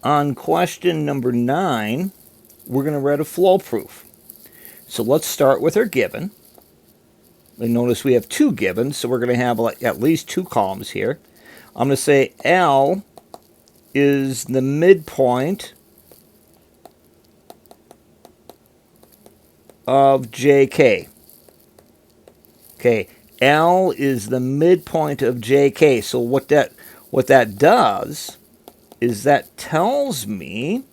on question number 9, we're going to write a flow proof. So let's start with our given. And notice we have 2 givens, so we're going to have at least 2 columns here. I'm going to say L is the midpoint of JK. Okay, L is the midpoint of JK. So what that does is that tells me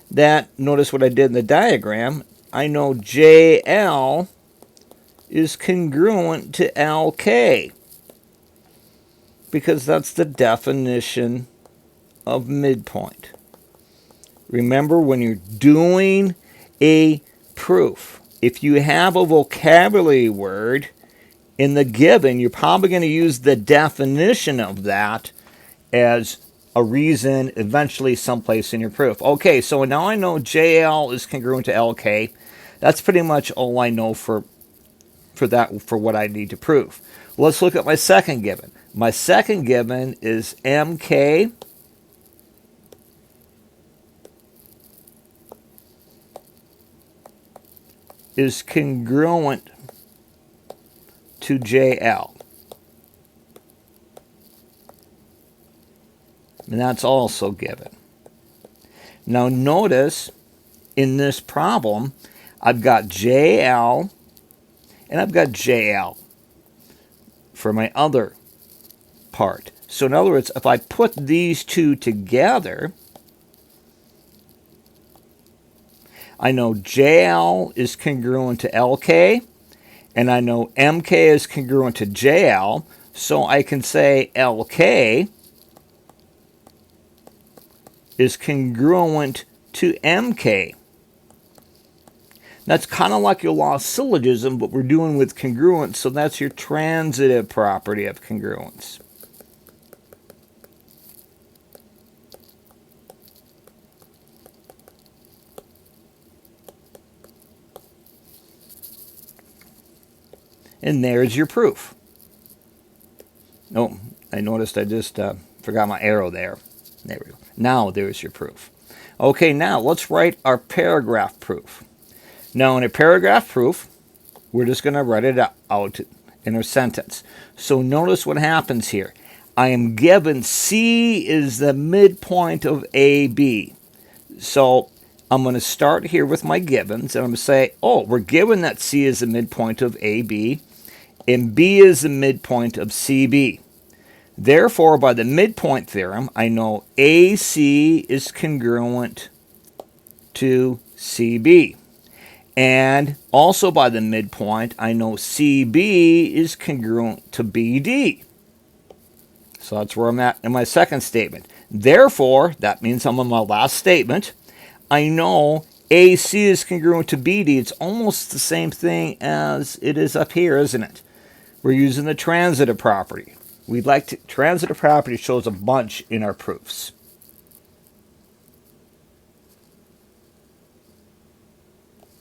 that, notice what I did in the diagram, I know JL is congruent to LK, because that's the definition of midpoint. Remember, when you're doing a proof, if you have a vocabulary word in the given, you're probably going to use the definition of that as a reason eventually someplace in your proof. Okay, so now I know JL is congruent to LK. That's pretty much all I know for what I need to prove. Let's look at my second given. My second given is MK is congruent to JL. And that's also given. Now notice in this problem, I've got JL and I've got JL for my other part. So in other words, if I put these two together, I know JL is congruent to LK, and I know MK is congruent to JL, so I can say LK is congruent to MK. That's kind of like your lost syllogism, but we're doing with congruence, so that's your transitive property of congruence. And there's your proof. Oh, I noticed I just forgot my arrow there. There we go. Now there's your proof. Okay, now let's write our paragraph proof. Now in a paragraph proof, we're just going to write it out in a sentence. So notice what happens here. I am given C is the midpoint of AB. So I'm going to start here with my givens, and I'm going to say, oh, we're given that C is the midpoint of AB, and B is the midpoint of CB. Therefore, by the midpoint theorem, I know AC is congruent to CB. And also by the midpoint, I know CB is congruent to BD. So that's where I'm at in my second statement. Therefore, that means I'm on my last statement. I know AC is congruent to BD. It's almost the same thing as it is up here, isn't it? We're using the transitive property. Transitive property shows a bunch in our proofs.